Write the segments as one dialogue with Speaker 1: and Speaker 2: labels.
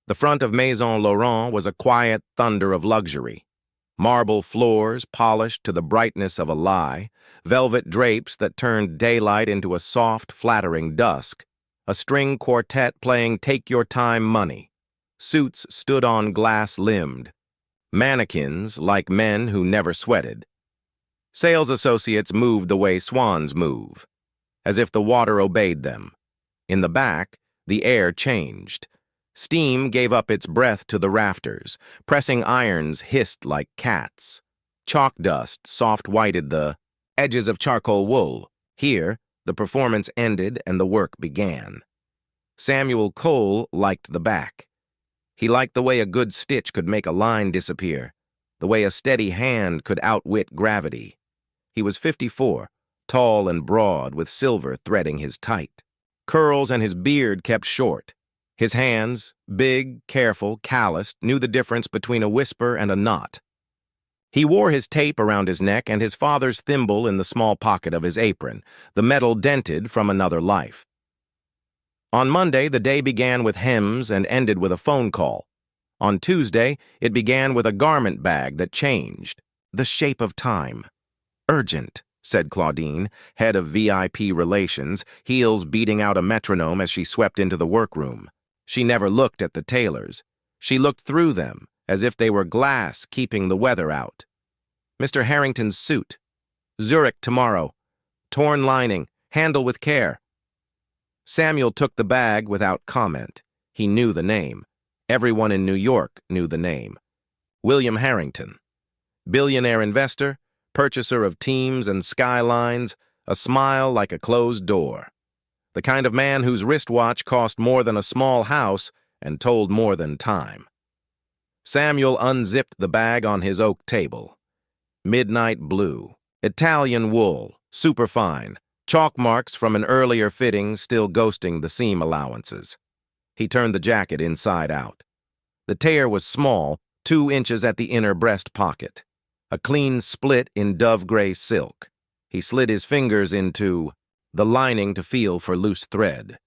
Speaker 1: The front of Maison Laurent was a quiet thunder of luxury. Marble floors polished to the brightness of a lie, velvet drapes that turned daylight into a soft, flattering dusk, a string quartet playing Take Your Time Money. Suits stood on glass-limbed. Mannequins like men who never sweated. Sales associates moved the way swans move, as if the water obeyed them. In the back, the air changed. Steam gave up its breath to the rafters. Pressing irons hissed like cats. Chalk dust soft-whited the edges of charcoal wool. Here, the performance ended and the work began. Samuel Cole liked the back. He liked the way a good stitch could make a line disappear, the way a steady hand could outwit gravity. He was 54, tall and broad, with silver threading his tight. Curls and his beard kept short. His hands, big, careful, calloused, knew the difference between a whisper and a knot. He wore his tape around his neck and his father's thimble in the small pocket of his apron, the metal dented from another life. On Monday, the day began with hems and ended with a phone call. On Tuesday, it began with a garment bag that changed, the shape of time. "Urgent," said Claudine, head of VIP relations, heels beating out a metronome as she swept into the workroom. She never looked at the tailors. She looked through them, as if they were glass keeping the weather out. "Mr. Harrington's suit. Zurich tomorrow. Torn lining. Handle with care." Samuel took the bag without comment. He knew the name. Everyone in New York knew the name. William Harrington. Billionaire investor, purchaser of teams and skylines, a smile like a closed door. The kind of man whose wristwatch cost more than a small house and told more than time. Samuel unzipped the bag on his oak table. Midnight blue, Italian wool, superfine, chalk marks from an earlier fitting still ghosting the seam allowances. He turned the jacket inside out. The tear was small, 2 inches at the inner breast pocket. A clean split in dove-gray silk. He slid his fingers into the lining to feel for loose thread.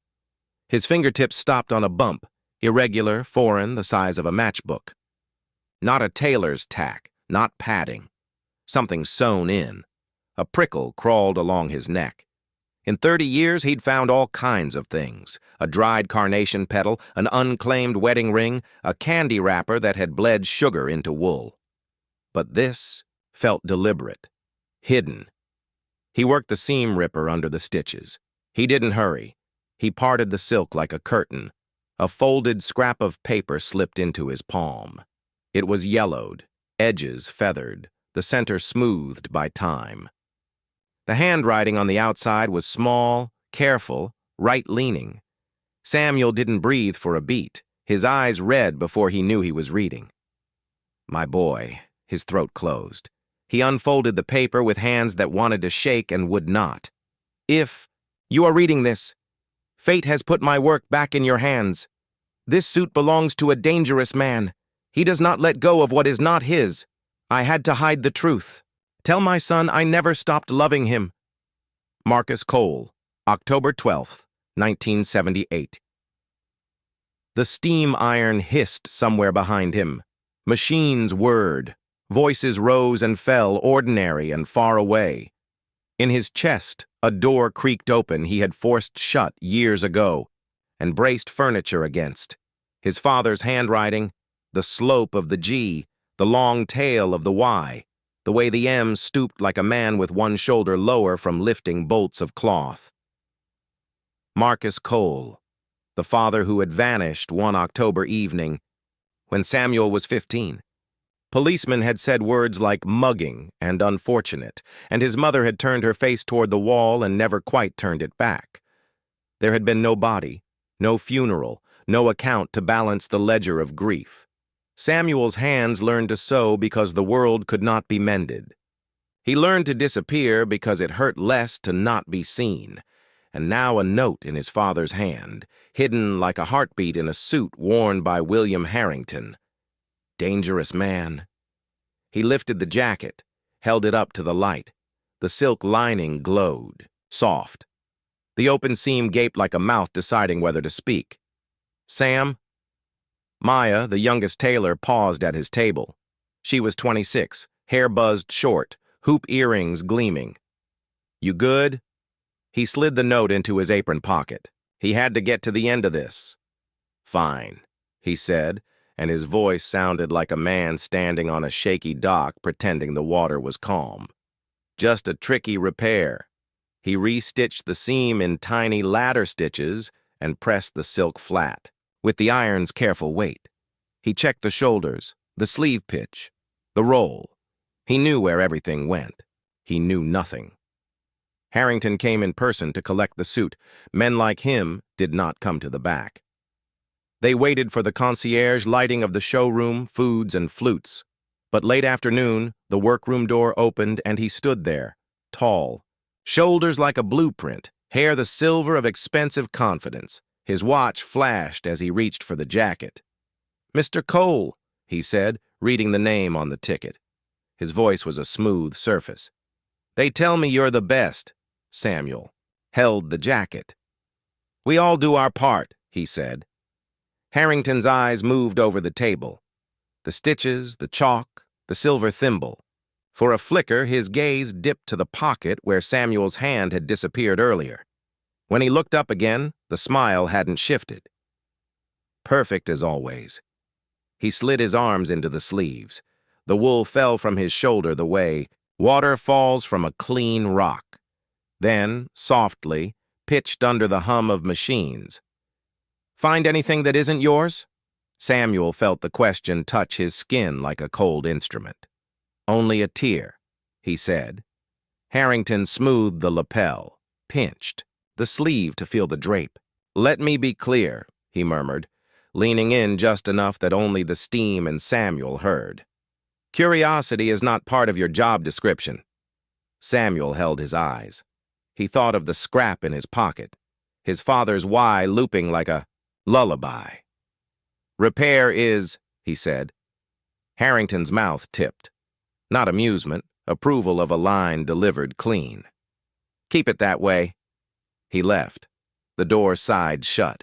Speaker 1: His fingertips stopped on a bump, irregular, foreign, the size of a matchbook. Not a tailor's tack, not padding. Something sewn in. A prickle crawled along his neck. In 30 years, he'd found all kinds of things. A dried carnation petal, an unclaimed wedding ring, a candy wrapper that had bled sugar into wool. But this felt deliberate, hidden. He worked the seam ripper under the stitches. He didn't hurry. He parted the silk like a curtain. A folded scrap of paper slipped into his palm. It was yellowed, edges feathered, the center smoothed by time. The handwriting on the outside was small, careful, right-leaning. Samuel didn't breathe for a beat. His eyes read before he knew he was reading. "My boy," his throat closed. He unfolded the paper with hands that wanted to shake and would not. "If you are reading this, fate has put my work back in your hands. This suit belongs to a dangerous man. He does not let go of what is not his. I had to hide the truth. Tell my son I never stopped loving him." Marcus Cole, October 12th, 1978. The steam iron hissed somewhere behind him. Machines whirred. Voices rose and fell, ordinary and far away. In his chest, a door creaked open he had forced shut years ago and braced furniture against. His father's handwriting, the slope of the G, the long tail of the Y, the way the M stooped like a man with one shoulder lower from lifting bolts of cloth. Marcus Cole, the father who had vanished one October evening when Samuel was 15. Policemen had said words like mugging and unfortunate, and his mother had turned her face toward the wall and never quite turned it back. There had been no body, no funeral, no account to balance the ledger of grief. Samuel's hands learned to sew because the world could not be mended. He learned to disappear because it hurt less to not be seen. And now a note in his father's hand, hidden like a heartbeat in a suit worn by William Harrington. Dangerous man. He lifted the jacket, held it up to the light. The silk lining glowed, soft. The open seam gaped like a mouth deciding whether to speak. "Sam?" Maya, the youngest tailor, paused at his table. She was 26, hair buzzed short, hoop earrings gleaming. "You good?" He slid the note into his apron pocket. He had to get to the end of this. "Fine," he said, and his voice sounded like a man standing on a shaky dock pretending the water was calm. "Just a tricky repair." He restitched the seam in tiny ladder stitches and pressed the silk flat, with the iron's careful weight. He checked the shoulders, the sleeve pitch, the roll. He knew where everything went. He knew nothing. Harrington came in person to collect the suit. Men like him did not come to the back. They waited for the concierge lighting of the showroom, foods, and flutes. But late afternoon, the workroom door opened and he stood there, tall, shoulders like a blueprint, hair the silver of expensive confidence. His watch flashed as he reached for the jacket. "Mr. Cole," he said, reading the name on the ticket. His voice was a smooth surface. "They tell me you're the best." Samuel held the jacket. "We all do our part," he said. Harrington's eyes moved over the table. The stitches, the chalk, the silver thimble. For a flicker, his gaze dipped to the pocket where Samuel's hand had disappeared earlier. When he looked up again, the smile hadn't shifted. Perfect as always. He slid his arms into the sleeves. The wool fell from his shoulder the way water falls from a clean rock. Then, softly, pitched under the hum of machines. "Find anything that isn't yours?" Samuel felt the question touch his skin like a cold instrument. "Only a tear," he said. Harrington smoothed the lapel, pinched the sleeve to feel the drape. "Let me be clear," he murmured, leaning in just enough that only the steam and Samuel heard. "Curiosity is not part of your job description." Samuel held his eyes. He thought of the scrap in his pocket, his father's why looping like a lullaby. "Repair is," he said. Harrington's mouth tipped. Not amusement, approval of a line delivered clean. "Keep it that way." He left. The door sighed shut.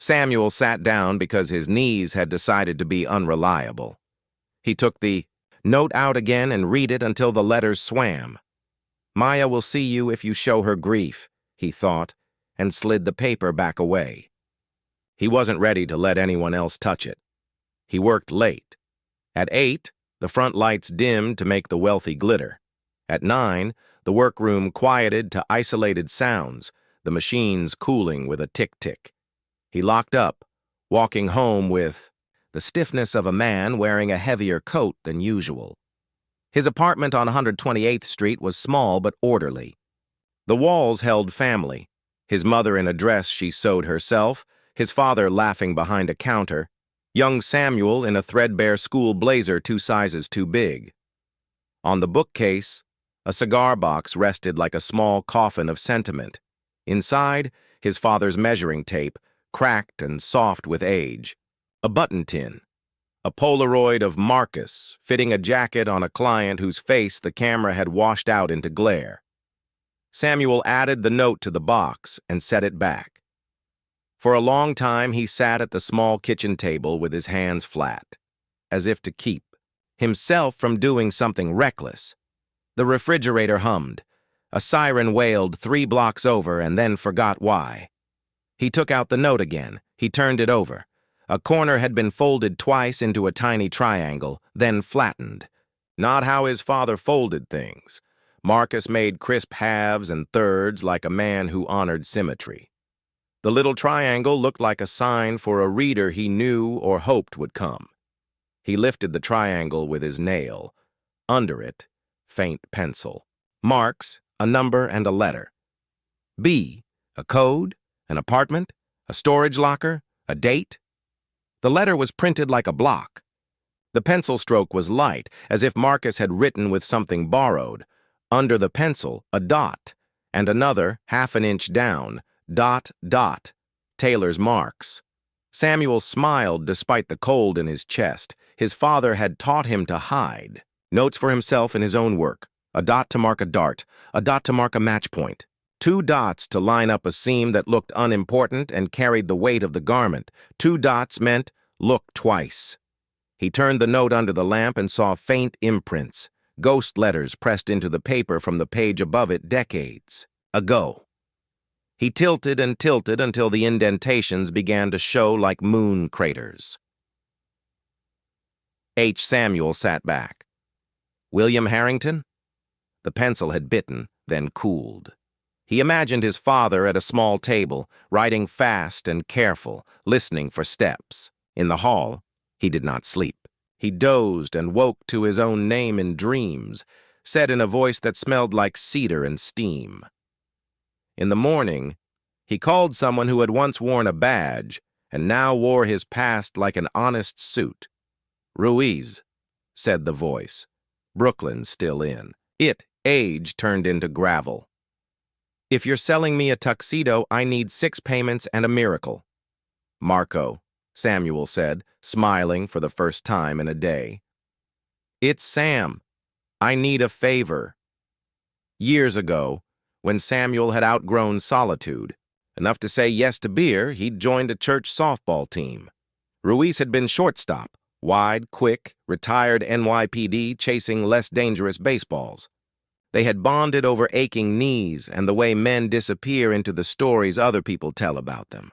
Speaker 1: Samuel sat down because his knees had decided to be unreliable. He took the note out again and read it until the letters swam. "Maya will see you if you show her grief," he thought, and slid the paper back away. He wasn't ready to let anyone else touch it. He worked late. At 8, the front lights dimmed to make the wealthy glitter. At 9, the workroom quieted to isolated sounds, the machines cooling with a tick-tick. He locked up, walking home with the stiffness of a man wearing a heavier coat than usual. His apartment on 128th Street was small but orderly. The walls held family, his mother in a dress she sewed herself, his father laughing behind a counter, young Samuel in a threadbare school blazer 2 sizes too big. On the bookcase, a cigar box rested like a small coffin of sentiment. Inside, his father's measuring tape, cracked and soft with age, a button tin, a Polaroid of Marcus fitting a jacket on a client whose face the camera had washed out into glare. Samuel added the note to the box and set it back. For a long time he sat at the small kitchen table with his hands flat, as if to keep himself from doing something reckless. The refrigerator hummed. A siren wailed 3 blocks over and then forgot why. He took out the note again. He turned it over. A corner had been folded twice into a tiny triangle, then flattened. Not how his father folded things. Marcus made crisp halves and thirds like a man who honored symmetry. The little triangle looked like a sign for a reader he knew or hoped would come. He lifted the triangle with his nail. Under it, faint pencil. Marks, a number and a letter. B, a code, an apartment, a storage locker, a date. The letter was printed like a block. The pencil stroke was light, as if Marcus had written with something borrowed. Under the pencil, a dot, and another, half an inch down, dot, dot, Tailor's marks. Samuel smiled despite the cold in his chest. His father had taught him to hide. Notes for himself in his own work. A dot to mark a dart, a dot to mark a match point. 2 dots to line up a seam that looked unimportant and carried the weight of the garment. 2 dots meant Look twice. He turned the note under the lamp and saw faint imprints, ghost letters pressed into the paper from the page above it decades ago. He tilted and tilted until the indentations began to show like moon craters. H. Samuel sat back. William Harrington? The pencil had bitten, then cooled. He imagined his father at a small table, writing fast and careful, listening for steps. In the hall, he did not sleep. He dozed and woke to his own name in dreams, said in a voice that smelled like cedar and steam. In the morning, he called someone who had once worn a badge and now wore his past like an honest suit. Ruiz, said the voice. Brooklyn still in. Age turned into gravel. If you're selling me a tuxedo, I need 6 payments and a miracle. Marco, Samuel said, smiling for the first time in a day. It's Sam. I need a favor. Years ago, when Samuel had outgrown solitude, enough to say yes to beer, he'd joined a church softball team. Ruiz had been shortstop, wide, quick, retired NYPD chasing less dangerous baseballs. They had bonded over aching knees and the way men disappear into the stories other people tell about them.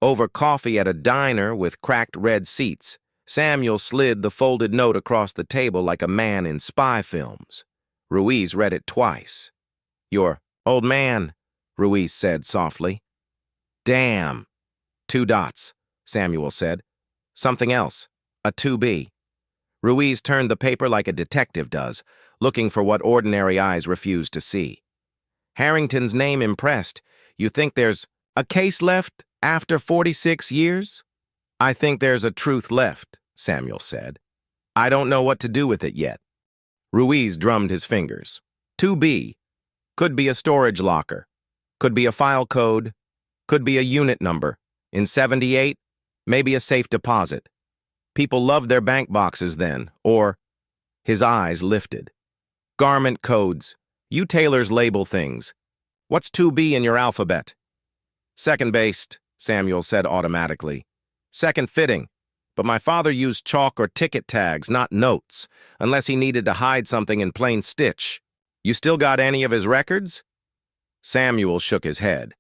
Speaker 1: Over coffee at a diner with cracked red seats, Samuel slid the folded note across the table like a man in spy films. Ruiz read it twice. Your old man, Ruiz said softly. Damn. 2 dots, Samuel said. Something else. A 2B. Ruiz turned the paper like a detective does, looking for what ordinary eyes refuse to see. Harrington's name impressed. You think there's a case left after 46 years? I think there's a truth left, Samuel said. I don't know what to do with it yet. Ruiz drummed his fingers. 2B. Could be a storage locker. Could be a file code. Could be a unit number. In 78, maybe a safe deposit. People loved their bank boxes then, or... His eyes lifted. Garment codes. You tailors label things. What's 2B in your alphabet? Second-based, Samuel said automatically. Second fitting. But my father used chalk or ticket tags, not notes, unless he needed to hide something in plain stitch. You still got any of his records? Samuel shook his head.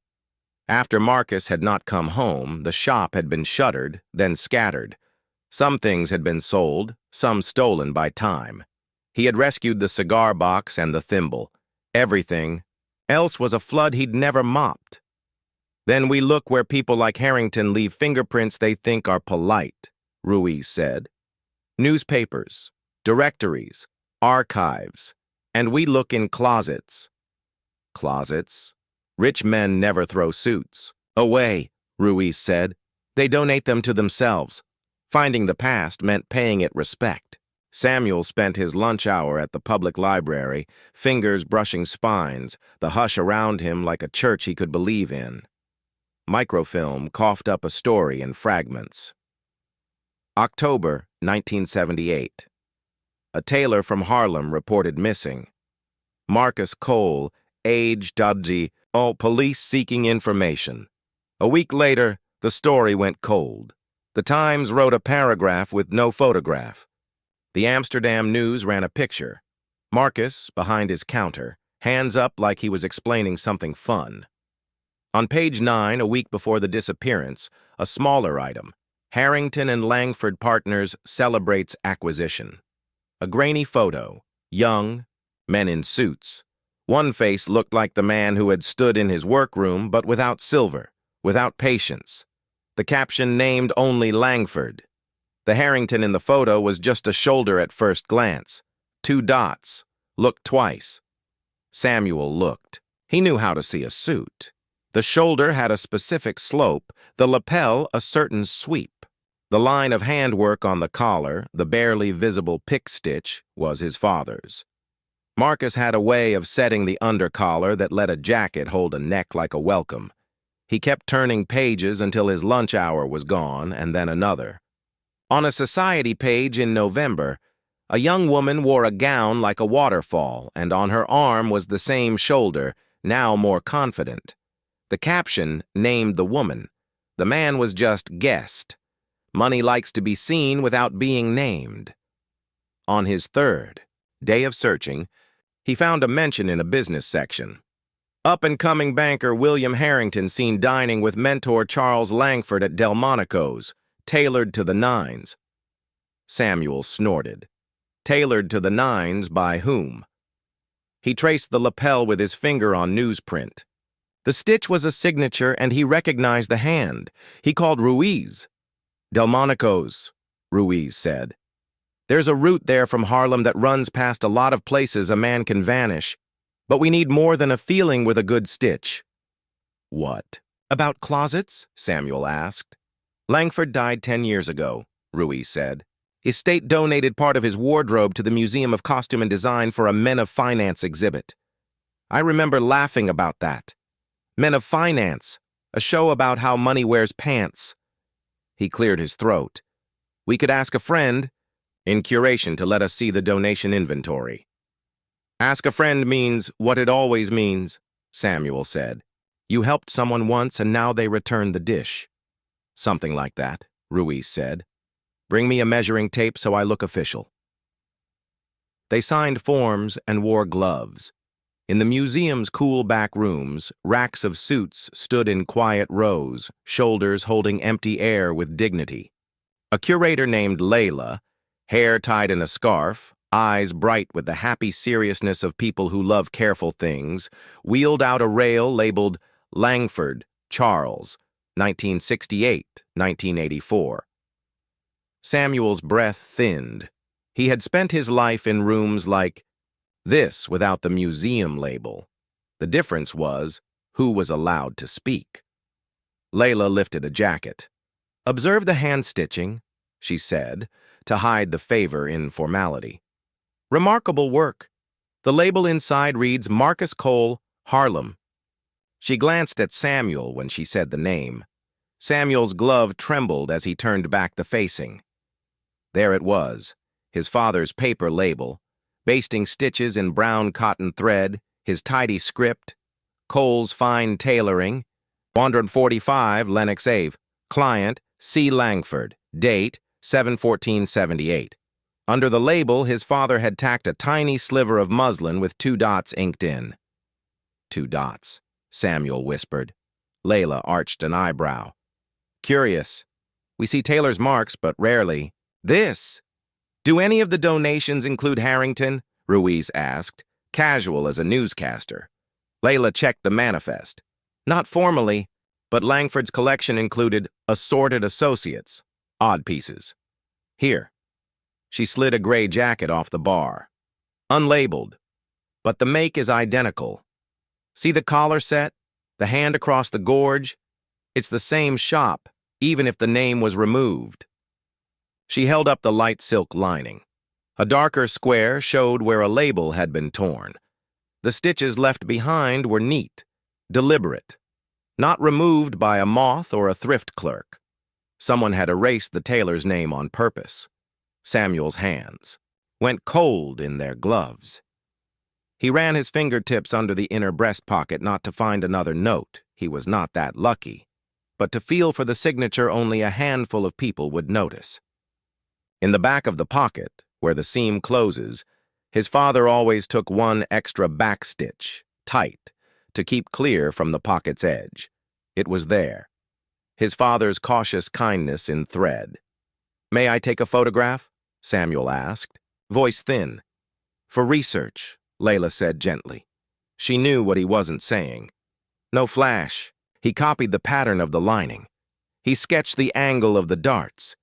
Speaker 1: After Marcus had not come home, the shop had been shuttered, then scattered. Some things had been sold, some stolen by time. He had rescued the cigar box and the thimble. Everything else was a flood he'd never mopped. Then we look where people like Harrington leave fingerprints they think are polite, Ruiz said. Newspapers, directories, archives, and we look in closets. Closets? Rich men never throw suits away, Ruiz said. They donate them to themselves. Finding the past meant paying it respect. Samuel spent his lunch hour at the public library, fingers brushing spines, the hush around him like a church he could believe in. Microfilm coughed up a story in fragments. October 1978. A tailor from Harlem reported missing. Marcus Cole, age dodgy, police seeking information. A week later, the story went cold. The Times wrote a paragraph with no photograph. The Amsterdam News ran a picture. Marcus, behind his counter, hands up like he was explaining something fun. On page 9, a week before the disappearance, a smaller item, Harrington and Langford Partners celebrates acquisition. A grainy photo, young, men in suits. One face looked like the man who had stood in his workroom, but without silver, without patience. The caption named only Langford. The Harrington in the photo was just a shoulder at first glance. 2 dots. Look twice. Samuel looked. He knew how to see a suit. The shoulder had a specific slope, the lapel a certain sweep. The line of handwork on the collar, the barely visible pick stitch, was his father's. Marcus had a way of setting the undercollar that let a jacket hold a neck like a welcome. He kept turning pages until his lunch hour was gone, and then another. On a society page in November, a young woman wore a gown like a waterfall, and on her arm was the same shoulder, now more confident. The caption named the woman. The man was just guessed. Money likes to be seen without being named. On his third day of searching, he found a mention in a business section. Up-and-coming banker William Harrington seen dining with mentor Charles Langford at Delmonico's, tailored to the nines. Samuel snorted. Tailored to the nines by whom? He traced the lapel with his finger on newsprint. The stitch was a signature, and he recognized the hand. He called Ruiz. Delmonico's, Ruiz said. There's a route there from Harlem that runs past a lot of places a man can vanish, but we need more than a feeling with a good stitch. What? About closets? Samuel asked. Langford died 10 years ago, Ruiz said. His estate donated part of his wardrobe to the Museum of Costume and Design for a Men of Finance exhibit. I remember laughing about that. Men of Finance, a show about how money wears pants. He cleared his throat. We could ask a friend in curation to let us see the donation inventory. Ask a friend means what it always means, Samuel said. You helped someone once and now they return the dish. Something like that, Ruiz said. Bring me a measuring tape so I look official. They signed forms and wore gloves. In the museum's cool back rooms, racks of suits stood in quiet rows, shoulders holding empty air with dignity. A curator named Layla, hair tied in a scarf, eyes bright with the happy seriousness of people who love careful things, wheeled out a rail labeled Langford, Charles, 1968-1984. Samuel's breath thinned. He had spent his life in rooms like this without the museum label. The difference was who was allowed to speak. Layla lifted a jacket. Observe the hand stitching, she said, to hide the favor in formality. Remarkable work. The label inside reads Marcus Cole, Harlem. She glanced at Samuel when she said the name. Samuel's glove trembled as he turned back the facing. There it was, his father's paper label, basting stitches in brown cotton thread, his tidy script, Cole's fine tailoring, 145 Lenox Ave, client C. Langford, date 7/14/78. Under the label, his father had tacked a tiny sliver of muslin with 2 dots inked in. 2 dots, Samuel whispered. Layla arched an eyebrow. Curious. We see Tailor's marks, but rarely. This. Do any of the donations include Harrington? Ruiz asked, casual as a newscaster. Layla checked the manifest. Not formally, but Langford's collection included assorted associates, odd pieces. Here. She slid a gray jacket off the bar. Unlabeled, but the make is identical. See the collar set? The hand across the gorge? It's the same shop, even if the name was removed. She held up the light silk lining. A darker square showed where a label had been torn. The stitches left behind were neat, deliberate, not removed by a moth or a thrift clerk. Someone had erased the tailor's name on purpose. Samuel's hands went cold in their gloves. He ran his fingertips under the inner breast pocket not to find another note. He was not that lucky, but to feel for the signature only a handful of people would notice. In the back of the pocket, where the seam closes, his father always took one extra backstitch, tight, to keep clear from the pocket's edge. It was there. His father's cautious kindness in thread. May I take a photograph? Samuel asked, voice thin. For research, Layla said gently. She knew what he wasn't saying. No flash. He copied the pattern of the lining. He sketched the angle of the darts.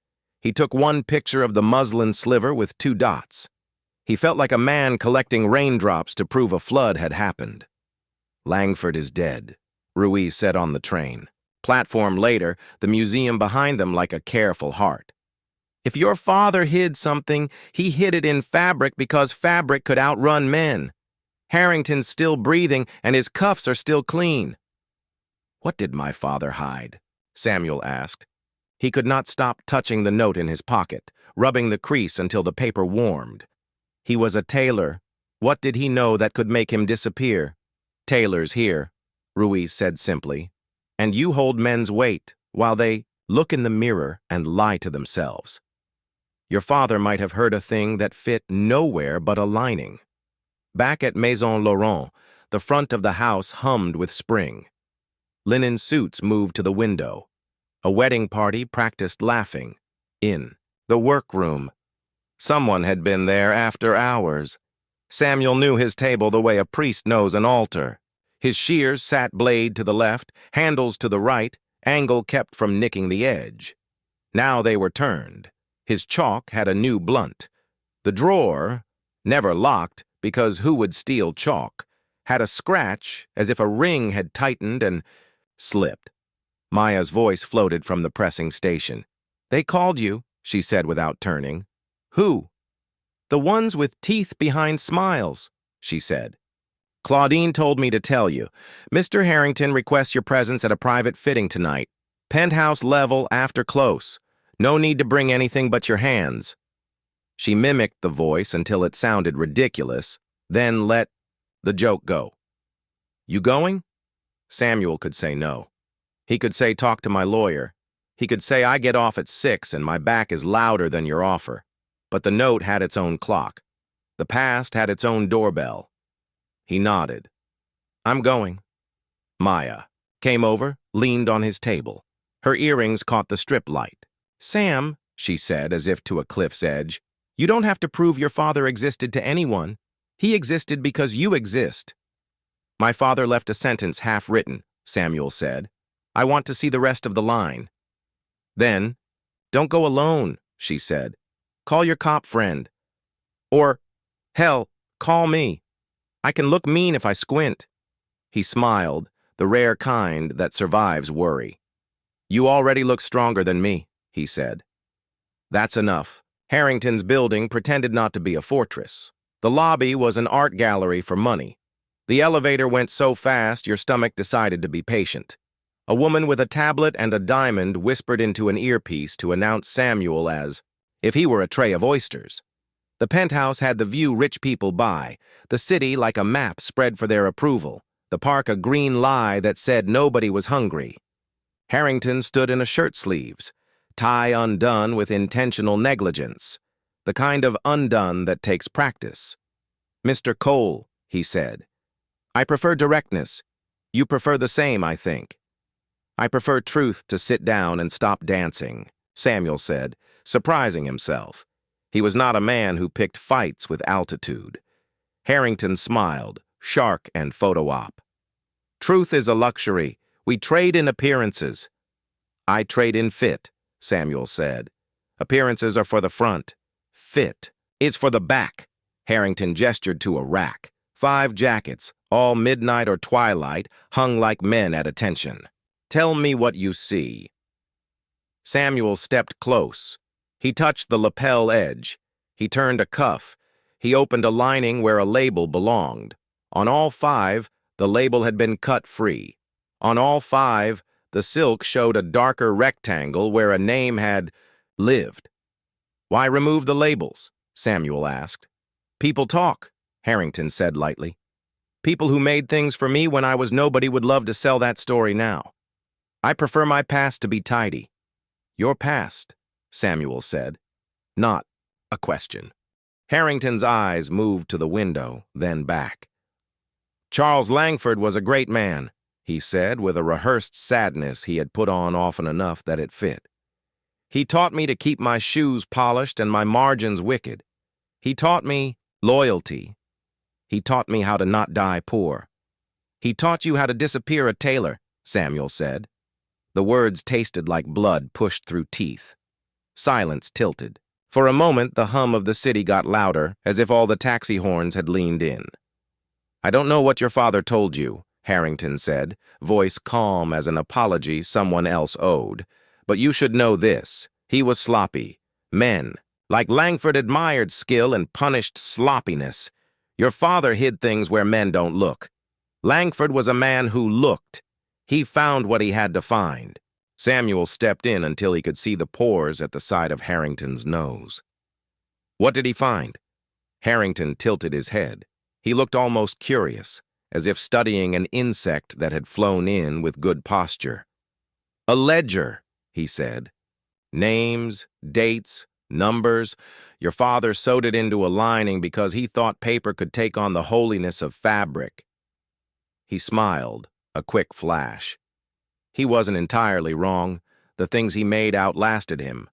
Speaker 1: He took one picture of the muslin sliver with 2 dots. He felt like a man collecting raindrops to prove a flood had happened. Langford is dead, Ruiz said on the train. Platform later, the museum behind them like a careful heart. If your father hid something, he hid it in fabric because fabric could outrun men. Harrington's still breathing and his cuffs are still clean. What did my father hide? Samuel asked. He could not stop touching the note in his pocket, rubbing the crease until the paper warmed. He was a tailor. What did he know that could make him disappear? Tailors here, Ruiz said simply. And you hold men's weight, while they look in the mirror and lie to themselves. Your father might have heard a thing that fit nowhere but a lining. Back at Maison Laurent, the front of the house hummed with spring. Linen suits moved to the window. A wedding party practiced laughing. In the workroom, someone had been there after hours. Samuel knew his table the way a priest knows an altar. His shears sat blade to the left, handles to the right, angle kept from nicking the edge. Now they were turned. His chalk had a new blunt. The drawer, never locked because who would steal chalk, had a scratch as if a ring had tightened and slipped. Maya's voice floated from the pressing station. "They called you," she said without turning. "Who?" "The ones with teeth behind smiles," she said. "Claudine told me to tell you. Mr. Harrington requests your presence at a private fitting tonight. Penthouse level after close. No need to bring anything but your hands." She mimicked the voice until it sounded ridiculous, then let the joke go. "You going?" Samuel could say no. He could say talk to my lawyer. He could say I get off at 6 and my back is louder than your offer. But the note had its own clock. The past had its own doorbell. He nodded. "I'm going." Maya came over, leaned on his table. Her earrings caught the strip light. "Sam," she said as if to a cliff's edge, "you don't have to prove your father existed to anyone. He existed because you exist." "My father left a sentence half-written," Samuel said. "I want to see the rest of the line." Then, "Don't go alone," she said. "Call your cop friend. Or, hell, call me. I can look mean if I squint." He smiled, the rare kind that survives worry. "You already look stronger than me," he said. That's enough. Harrington's building pretended not to be a fortress. The lobby was an art gallery for money. The elevator went so fast your stomach decided to be patient. A woman with a tablet and a diamond whispered into an earpiece to announce Samuel as if he were a tray of oysters. The penthouse had the view rich people buy, the city like a map spread for their approval, the park a green lie that said nobody was hungry. Harrington stood in a shirt sleeves, tie undone with intentional negligence, the kind of undone that takes practice. "Mr. Cole," he said, "I prefer directness. You prefer the same, I think." "I prefer truth to sit down and stop dancing," Samuel said, surprising himself. He was not a man who picked fights with altitude. Harrington smiled, shark and photo op. "Truth is a luxury. We trade in appearances." "I trade in fit," Samuel said. "Appearances are for the front. Fit is for the back." Harrington gestured to a rack. 5 jackets, all midnight or twilight, hung like men at attention. "Tell me what you see." Samuel stepped close. He touched the lapel edge. He turned a cuff. He opened a lining where a label belonged. On all 5, the label had been cut free. On all 5, the silk showed a darker rectangle where a name had lived. "Why remove the labels?" Samuel asked. "People talk," Harrington said lightly. "People who made things for me when I was nobody would love to sell that story now. I prefer my past to be tidy." "Your past," Samuel said, not a question. Harrington's eyes moved to the window, then back. "Charles Langford was a great man," he said with a rehearsed sadness he had put on often enough that it fit. "He taught me to keep my shoes polished and my margins wicked. He taught me loyalty. He taught me how to not die poor. He taught you how to disappear a tailor," Samuel said. The words tasted like blood pushed through teeth. Silence tilted. For a moment, the hum of the city got louder, as if all the taxi horns had leaned in. "I don't know what your father told you," Harrington said, voice calm as an apology someone else owed. "But you should know this. He was sloppy. Men, like Langford, admired skill and punished sloppiness. Your father hid things where men don't look. Langford was a man who looked. He found what he had to find." Samuel stepped in until he could see the pores at the side of Harrington's nose. "What did he find?" Harrington tilted his head. He looked almost curious, as if studying an insect that had flown in with good posture. "A ledger," he said. Names, dates, numbers. Your father sewed it into a lining because he thought paper could take on the holiness of fabric. He smiled, a quick flash. He wasn't entirely wrong. The things he made outlasted him.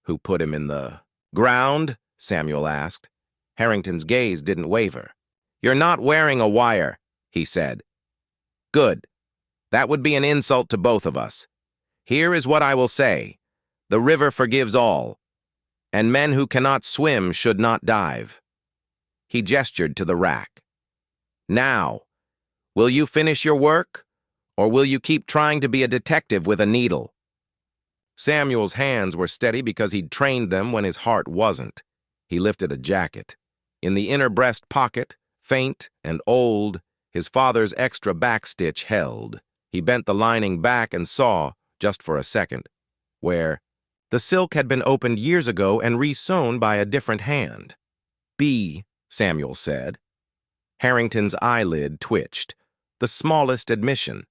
Speaker 1: Who put him in the ground? Samuel asked. Harrington's gaze didn't waver. You're not wearing a wire, he said. Good. That would be an insult to both of us. Here is what I will say. The river forgives all, and men who cannot swim should not dive. He gestured to the rack. Now, will you finish your work, or will you keep trying to be a detective with a needle? Samuel's hands were steady because he'd trained them when his heart wasn't. He lifted a jacket. In the inner breast pocket, faint and old, his father's extra backstitch held. He bent the lining back and saw, just for a second, where the silk had been opened years ago and re-sewn by a different hand. B, Samuel said. Harrington's eyelid twitched, the smallest admission.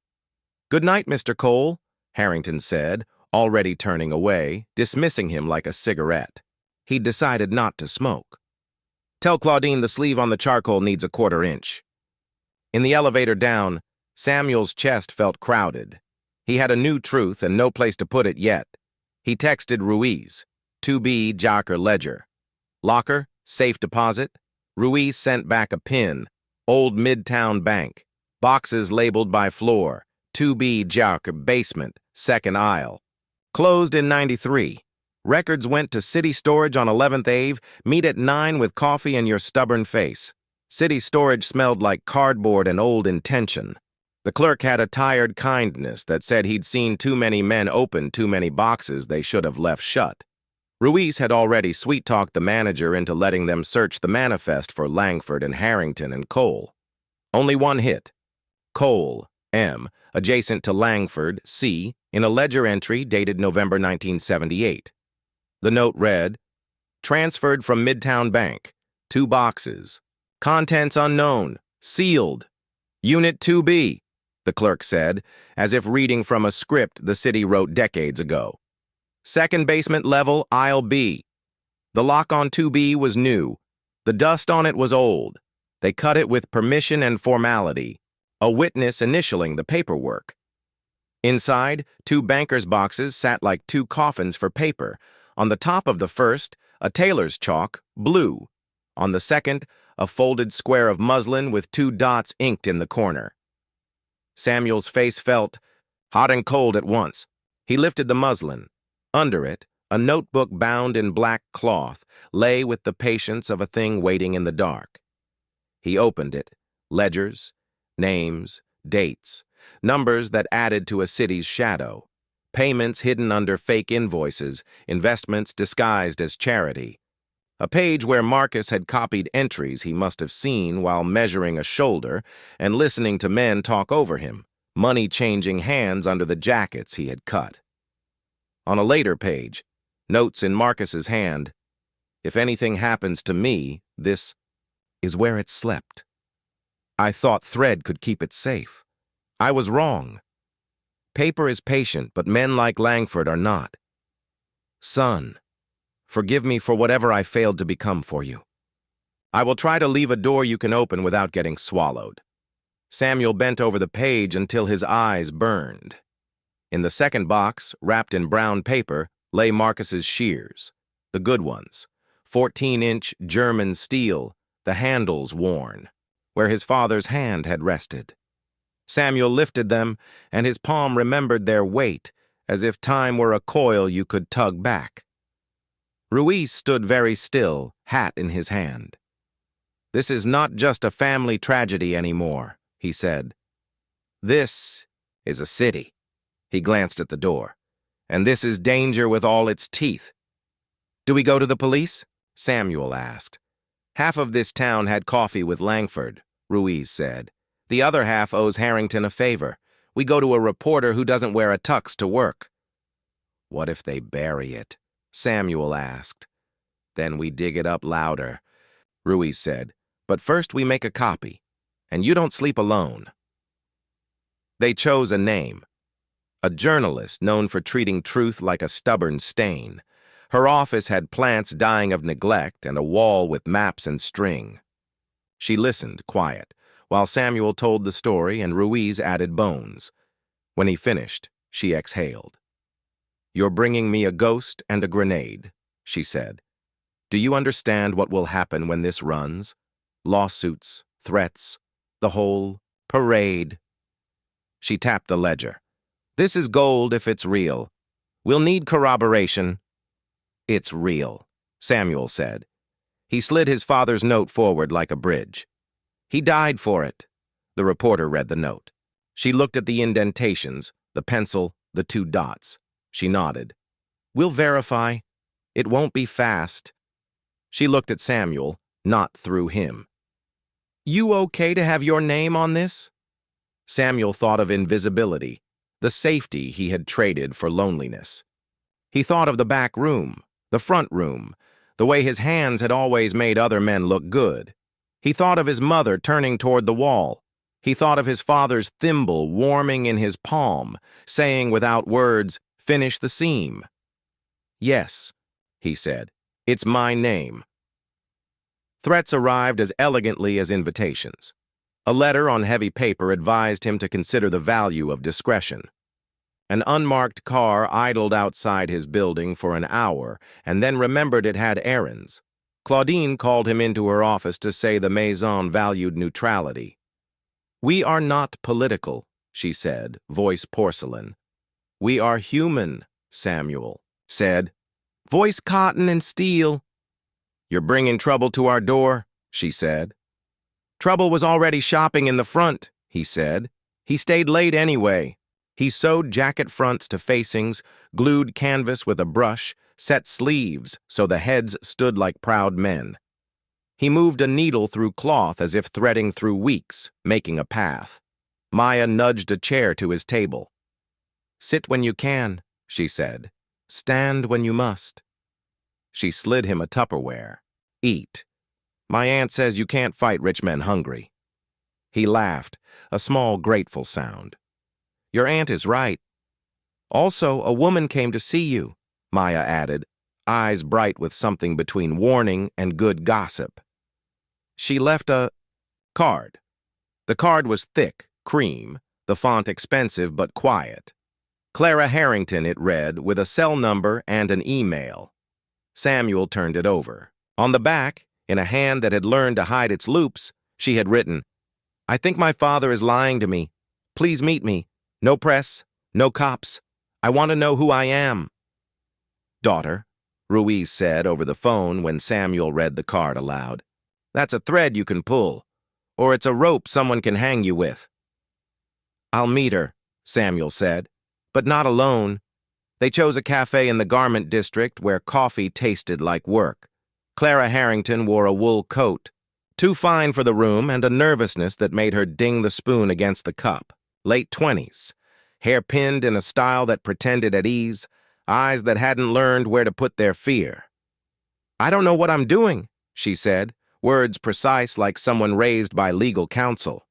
Speaker 1: Good night, Mr. Cole, Harrington said, already turning away, dismissing him like a cigarette. He'd decided not to smoke. Tell Claudine the sleeve on the charcoal needs a 1/4 inch. In the elevator down, Samuel's chest felt crowded. He had a new truth and no place to put it yet. He texted Ruiz, 2B Jocker Ledger. Locker, safe deposit. Ruiz sent back a pin, Old Midtown Bank. Boxes labeled by floor, 2B Jocker Basement, second aisle. Closed in 93. Records went to City Storage on 11th Ave. Meet at 9 with coffee and your stubborn face. City Storage smelled like cardboard and old intention. The clerk had a tired kindness that said he'd seen too many men open too many boxes they should have left shut. Ruiz had already sweet-talked the manager into letting them search the manifest for Langford and Harrington and Cole. Only one hit. Cole, M, adjacent to Langford, C, in a ledger entry dated November 1978. The note read, transferred from Midtown Bank, 2 boxes. Contents unknown, sealed. Unit 2B, the clerk said, as if reading from a script the city wrote decades ago. Second basement level, aisle B. The lock on 2B was new. The dust on it was old. They cut it with permission and formality, a witness initialing the paperwork. Inside, 2 bankers' boxes sat like 2 coffins for paper. On the top of the first, a tailor's chalk, blue. On the second, a folded square of muslin with 2 dots inked in the corner. Samuel's face felt hot and cold at once. He lifted the muslin. Under it, a notebook bound in black cloth lay with the patience of a thing waiting in the dark. He opened it. Ledgers, names, dates, numbers that added to a city's shadow, payments hidden under fake invoices, investments disguised as charity. A page where Marcus had copied entries he must have seen while measuring a shoulder and listening to men talk over him, money changing hands under the jackets he had cut. On a later page, notes in Marcus's hand, if anything happens to me, this is where it slept. I thought thread could keep it safe. I was wrong. Paper is patient, but men like Langford are not. Son, forgive me for whatever I failed to become for you. I will try to leave a door you can open without getting swallowed. Samuel bent over the page until his eyes burned. In the second box, wrapped in brown paper, lay Marcus's shears, the good ones, 14-inch German steel, the handles worn, where his father's hand had rested. Samuel lifted them, and his palm remembered their weight, as if time were a coil you could tug back. Ruiz stood very still, hat in his hand. This is not just a family tragedy anymore, he said. This is a city. He glanced at the door. And this is danger with all its teeth. Do we go to the police? Samuel asked. Half of this town had coffee with Langford, Ruiz said. The other half owes Harrington a favor. We go to a reporter who doesn't wear a tux to work. What if they bury it? Samuel asked. Then we dig it up louder, Ruiz said. But first we make a copy. And you don't sleep alone. They chose a name. a journalist known for treating truth like a stubborn stain. Her office had plants dying of neglect and a wall with maps and string. She listened, quiet, while Samuel told the story and Ruiz added bones. When he finished, she exhaled. "You're bringing me a ghost and a grenade," she said. "Do you understand what will happen when this runs? Lawsuits, threats, the whole parade." She tapped the ledger. "This is gold if it's real. We'll need corroboration." "It's real," Samuel said. He slid his father's note forward like a bridge. "He died for it." The reporter read the note. She looked at the indentations, the pencil, the 2 dots. She nodded. "We'll verify. It won't be fast." She looked at Samuel, not through him. "You okay to have your name on this?" Samuel thought of invisibility, the safety he had traded for loneliness. He thought of the back room, the front room, the way his hands had always made other men look good. He thought of his mother turning toward the wall. He thought of his father's thimble warming in his palm, saying without words, "Finish the seam." "Yes," he said, "it's my name." Threats arrived as elegantly as invitations. A letter on heavy paper advised him to consider the value of discretion. An unmarked car idled outside his building for an hour and then remembered it had errands. Claudine called him into her office to say the Maison valued neutrality. "We are not political," she said, voice porcelain. "We are human," Samuel said. "Voice cotton and steel." "You're bringing trouble to our door," she said. "Trouble was already shopping in the front," he said. He stayed late anyway. He sewed jacket fronts to facings, glued canvas with a brush, set sleeves so the heads stood like proud men. He moved a needle through cloth as if threading through weeks, making a path. Maya nudged a chair to his table. "Sit when you can," she said. "Stand when you must." She slid him a Tupperware. "Eat. My aunt says you can't fight rich men hungry." He laughed, a small, grateful sound. "Your aunt is right. Also, a woman came to see you," Maya added, eyes bright with something between warning and good gossip. "She left a card." The card was thick, cream, the font expensive but quiet. "Clara Harrington," it read, with a cell number and an email. Samuel turned it over. On the back, in a hand that had learned to hide its loops, she had written, "I think my father is lying to me. Please meet me. No press, no cops. I want to know who I am." "Daughter," Ruiz said over the phone when Samuel read the card aloud. "That's a thread you can pull, or it's a rope someone can hang you with." "I'll meet her," Samuel said, "but not alone." They chose a cafe in the garment district where coffee tasted like work. Clara Harrington wore a wool coat, too fine for the room and a nervousness that made her ding the spoon against the cup. Late 20s, hair pinned in a style that pretended at ease, eyes that hadn't learned where to put their fear. "I don't know what I'm doing," she said, words precise like someone raised by legal counsel.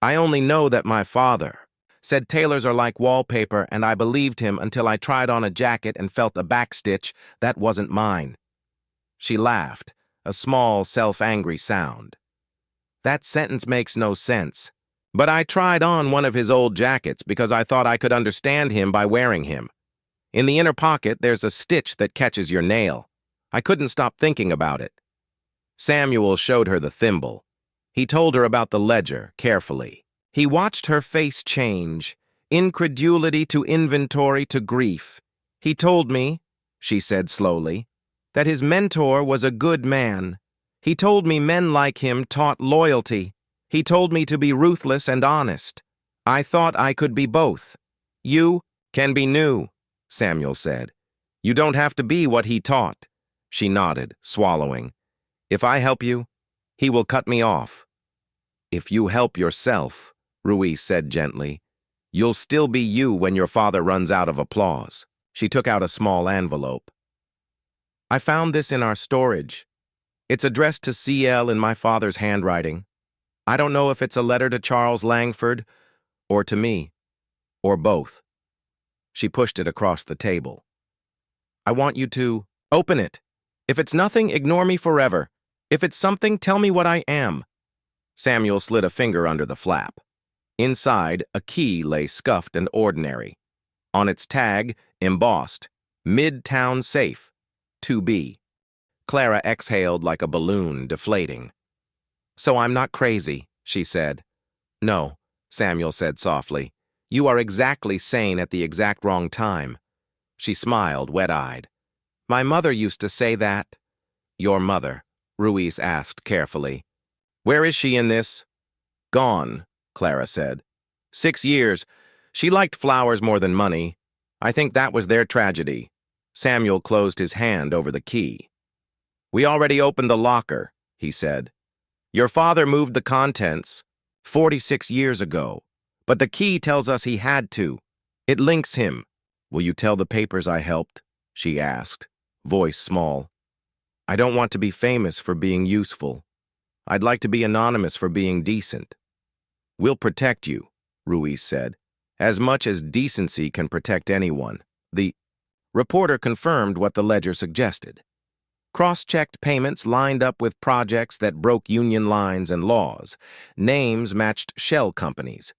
Speaker 1: "I only know that my father said tailors are like wallpaper, and I believed him until I tried on a jacket and felt a backstitch that wasn't mine." She laughed, a small, self-angry sound. "That sentence makes no sense. But I tried on one of his old jackets because I thought I could understand him by wearing him. In the inner pocket, there's a stitch that catches your nail. I couldn't stop thinking about it." Samuel showed her the thimble. He told her about the ledger, carefully. He watched her face change, incredulity to inventory to grief. "He told me," she said slowly, "that his mentor was a good man. He told me men like him taught loyalty. He told me to be ruthless and honest. I thought I could be both." "You can be new," Samuel said. "You don't have to be what he taught." She nodded, swallowing. "If I help you, he will cut me off." "If you help yourself," Ruiz said gently, "you'll still be you when your father runs out of applause." She took out a small envelope. "I found this in our storage. It's addressed to CL in my father's handwriting. I don't know if it's a letter to Charles Langford, or to me, or both." She pushed it across the table. I want you to open it. If it's nothing, ignore me forever. If it's something, tell me what I am. Samuel slid a finger under the flap. Inside, a key lay scuffed and ordinary. On its tag, embossed, Midtown Safe, 2B. Clara exhaled like a balloon deflating. So I'm not crazy, she said. No, Samuel said softly. You are exactly sane at the exact wrong time. She smiled, wet-eyed. My mother used to say that. Your mother, Ruiz asked carefully. Where is she in this? Gone, Clara said. 6 years. She liked flowers more than money. I think that was their tragedy. Samuel closed his hand over the key. We already opened the locker, he said. Your father moved the contents 46 years ago, but the key tells us he had to. It links him. Will you tell the papers I helped? She asked, voice small. I don't want to be famous for being useful. I'd like to be anonymous for being decent. We'll protect you, Ruiz said, as much as decency can protect anyone. The reporter confirmed what the ledger suggested. Cross-checked payments lined up with projects that broke union lines and laws. Names matched shell companies.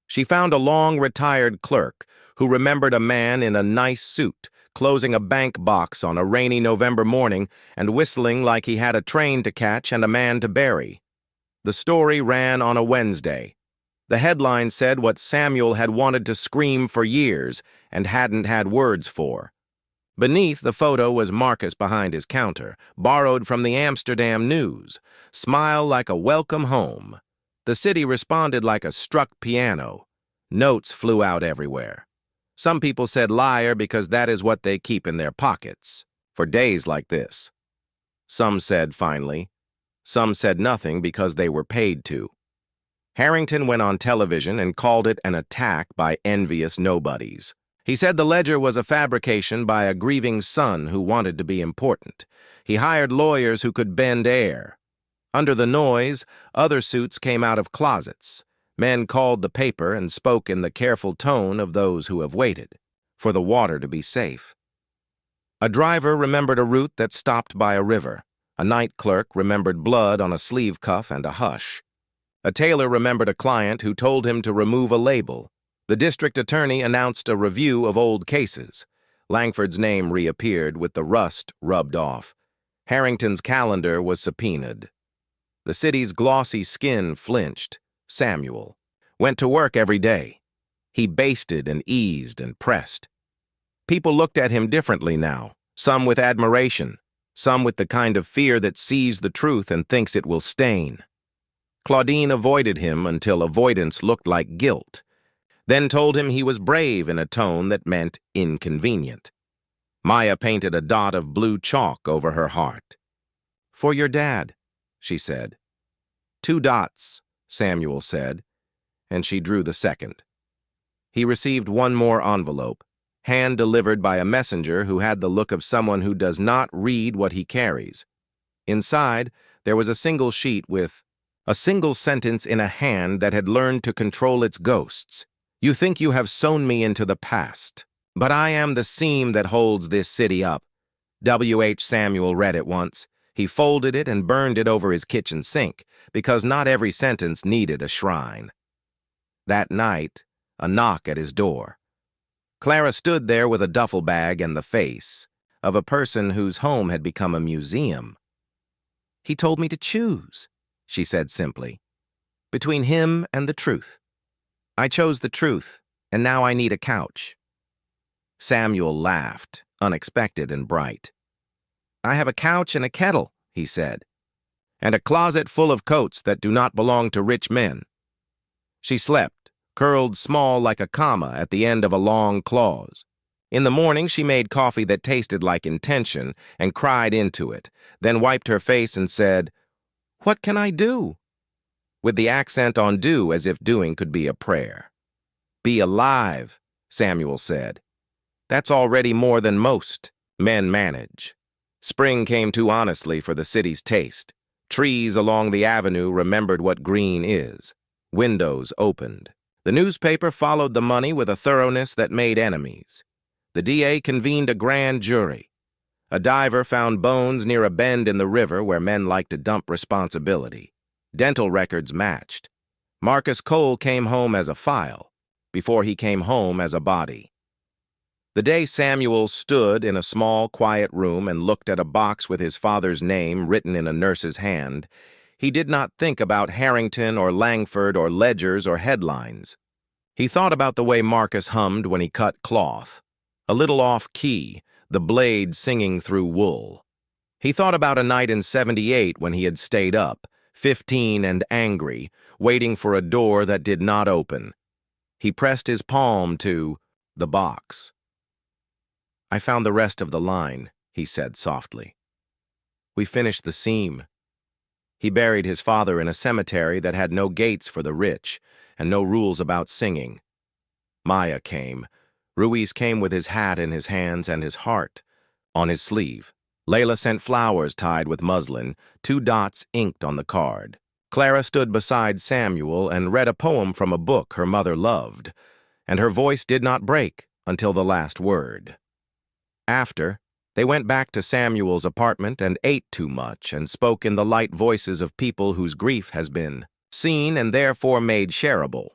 Speaker 1: She found a long-retired clerk who remembered a man in a nice suit closing a bank box on a rainy November morning and whistling like he had a train to catch and a man to bury. The story ran on a Wednesday. The headline said what Samuel had wanted to scream for years and hadn't had words for. Beneath the photo was Marcus behind his counter, borrowed from the Amsterdam News. Smile like a welcome home. The city responded like a struck piano. Notes flew out everywhere. Some people said liar because that is what they keep in their pockets, for days like this. Some said finally. Some said nothing because they were paid to. Harrington went on television and called it an attack by envious nobodies. He said the ledger was a fabrication by a grieving son who wanted to be important. He hired lawyers who could bend air. Under the noise, other suits came out of closets. Men called the paper and spoke in the careful tone of those who have waited, for the water to be safe. A driver remembered a route that stopped by a river. A night clerk remembered blood on a sleeve cuff and a hush. A tailor remembered a client who told him to remove a label. The district attorney announced a review of old cases. Langford's name reappeared with the rust rubbed off. Harrington's calendar was subpoenaed. The city's glossy skin flinched. Samuel went to work every day. He basted and eased and pressed. People looked at him differently now, some with admiration, some with the kind of fear that sees the truth and thinks it will stain. Claudine avoided him until avoidance looked like guilt, then told him he was brave in a tone that meant inconvenient. Maya painted a dot of blue chalk over her heart. For your dad, she said. 2 dots, Samuel said, and she drew the second. He received one more envelope, hand-delivered by a messenger who had the look of someone who does not read what he carries. Inside, there was a single sheet with a single sentence in a hand that had learned to control its ghosts. You think you have sewn me into the past, but I am the seam that holds this city up. W.H. Samuel read it once. He folded it and burned it over his kitchen sink, because not every sentence needed a shrine. That night, a knock at his door. Clara stood there with a duffel bag and the face of a person whose home had become a museum. He told me to choose, she said simply, between him and the truth. I chose the truth, and now I need a couch. Samuel laughed, unexpected and bright. I have a couch and a kettle, he said, and a closet full of coats that do not belong to rich men. She slept, curled small like a comma at the end of a long clause. In the morning, she made coffee that tasted like intention and cried into it, then wiped her face and said, What can I do? With the accent on do as if doing could be a prayer. Be alive, Samuel said. That's already more than most men manage. Spring came too honestly for the city's taste. Trees along the avenue remembered what green is. Windows opened. The newspaper followed the money with a thoroughness that made enemies. The DA convened a grand jury. A diver found bones near a bend in the river where men like to dump responsibility. Dental records matched. Marcus Cole came home as a file, before he came home as a body. The day Samuel stood in a small, quiet room and looked at a box with his father's name written in a nurse's hand, he did not think about Harrington or Langford or ledgers or headlines. He thought about the way Marcus hummed when he cut cloth, a little off-key, the blade singing through wool. He thought about a night in '78 when he had stayed up, 15 and angry, waiting for a door that did not open. He pressed his palm to the box. "I found the rest of the line," he said softly. "We finished the seam." He buried his father in a cemetery that had no gates for the rich and no rules about singing. Maya came. Ruiz came with his hat in his hands and his heart on his sleeve. Layla sent flowers tied with muslin, 2 dots inked on the card. Clara stood beside Samuel and read a poem from a book her mother loved, and her voice did not break until the last word. After, they went back to Samuel's apartment and ate too much and spoke in the light voices of people whose grief has been seen and therefore made shareable.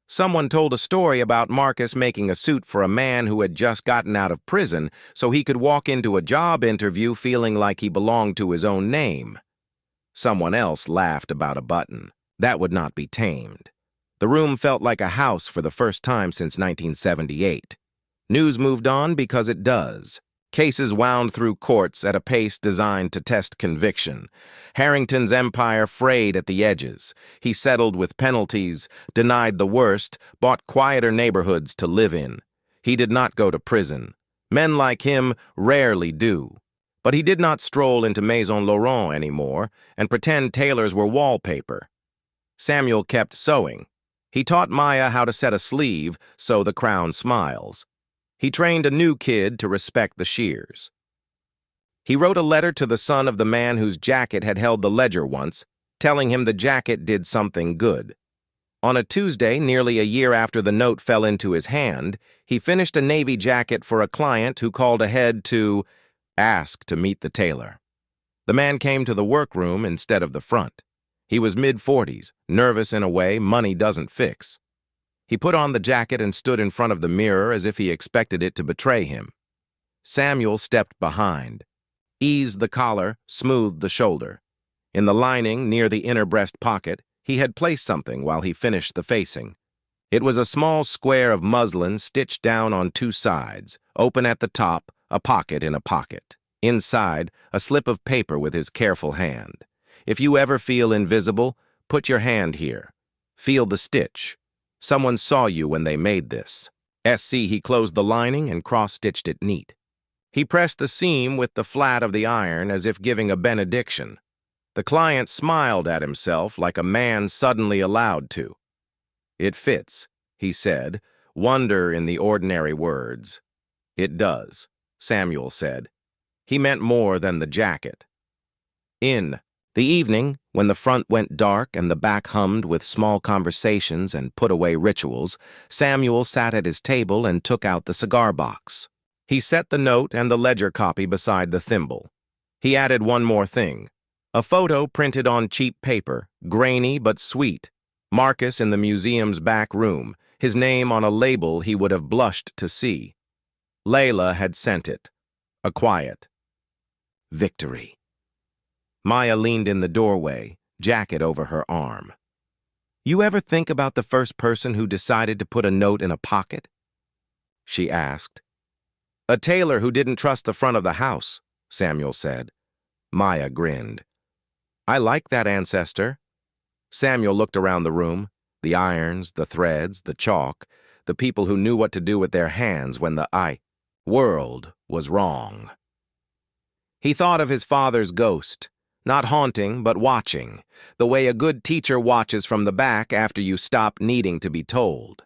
Speaker 1: Someone told a story about Marcus making a suit for a man who had just gotten out of prison so he could walk into a job interview feeling like he belonged to his own name. Someone else laughed about a button. That would not be tamed. The room felt like a house for the first time since 1978. News moved on because it does. Cases wound through courts at a pace designed to test conviction. Harrington's empire frayed at the edges. He settled with penalties, denied the worst, bought quieter neighborhoods to live in. He did not go to prison. Men like him rarely do. But he did not stroll into Maison Laurent anymore and pretend tailors were wallpaper. Samuel kept sewing. He taught Maya how to set a sleeve so the crown smiles. He trained a new kid to respect the shears. He wrote a letter to the son of the man whose jacket had held the ledger once, telling him the jacket did something good. On a Tuesday, nearly a year after the note fell into his hand, he finished a navy jacket for a client who called ahead to ask to meet the tailor. The man came to the workroom instead of the front. He was mid-40s, nervous in a way money doesn't fix. He put on the jacket and stood in front of the mirror as if he expected it to betray him. Samuel stepped behind, eased the collar, smoothed the shoulder. In the lining, near the inner breast pocket, he had placed something while he finished the facing. It was a small square of muslin stitched down on 2 sides, open at the top, a pocket in a pocket. Inside, a slip of paper with his careful hand. If you ever feel invisible, put your hand here. Feel the stitch. Someone saw you when they made this. He closed the lining and cross-stitched it neat. He pressed the seam with the flat of the iron as if giving a benediction. The client smiled at himself like a man suddenly allowed to. "It fits," he said, wonder in the ordinary words. "It does," Samuel said. He meant more than the jacket. In the evening, when the front went dark and the back hummed with small conversations and put-away rituals, Samuel sat at his table and took out the cigar box. He set the note and the ledger copy beside the thimble. He added one more thing. A photo printed on cheap paper, grainy but sweet. Marcus in the museum's back room, his name on a label he would have blushed to see. Layla had sent it. A quiet victory. Maya leaned in the doorway, jacket over her arm. "You ever think about the first person who decided to put a note in a pocket?" she asked. "A tailor who didn't trust the front of the house," Samuel said. Maya grinned. "I like that ancestor." Samuel looked around the room, the irons, the threads, the chalk, the people who knew what to do with their hands when the world was wrong. He thought of his father's ghost. Not haunting, but watching, the way a good teacher watches from the back after you stop needing to be told.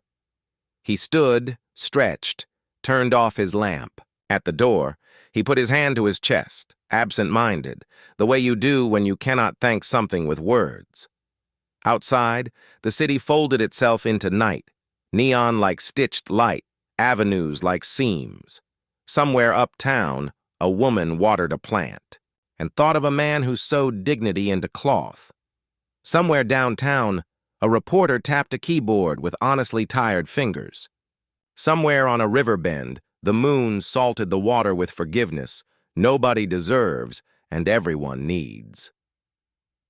Speaker 1: He stood, stretched, turned off his lamp. At the door, he put his hand to his chest, absent-minded, the way you do when you cannot thank something with words. Outside, the city folded itself into night, neon like stitched light, avenues like seams. Somewhere uptown, a woman watered a plant and thought of a man who sewed dignity into cloth. Somewhere downtown, a reporter tapped a keyboard with honestly tired fingers. Somewhere on a river bend, the moon salted the water with forgiveness nobody deserves and everyone needs.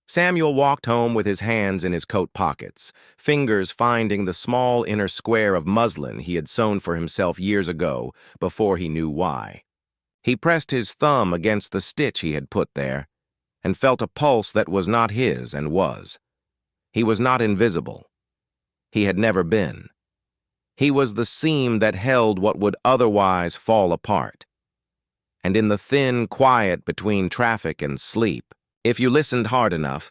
Speaker 1: Samuel walked home with his hands in his coat pockets, fingers finding the small inner square of muslin he had sewn for himself years ago before he knew why. He pressed his thumb against the stitch he had put there and felt a pulse that was not his and was. He was not invisible. He had never been. He was the seam that held what would otherwise fall apart. And in the thin quiet between traffic and sleep, if you listened hard enough,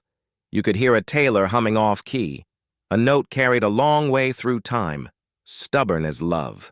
Speaker 1: you could hear a tailor humming off-key, a note carried a long way through time, stubborn as love.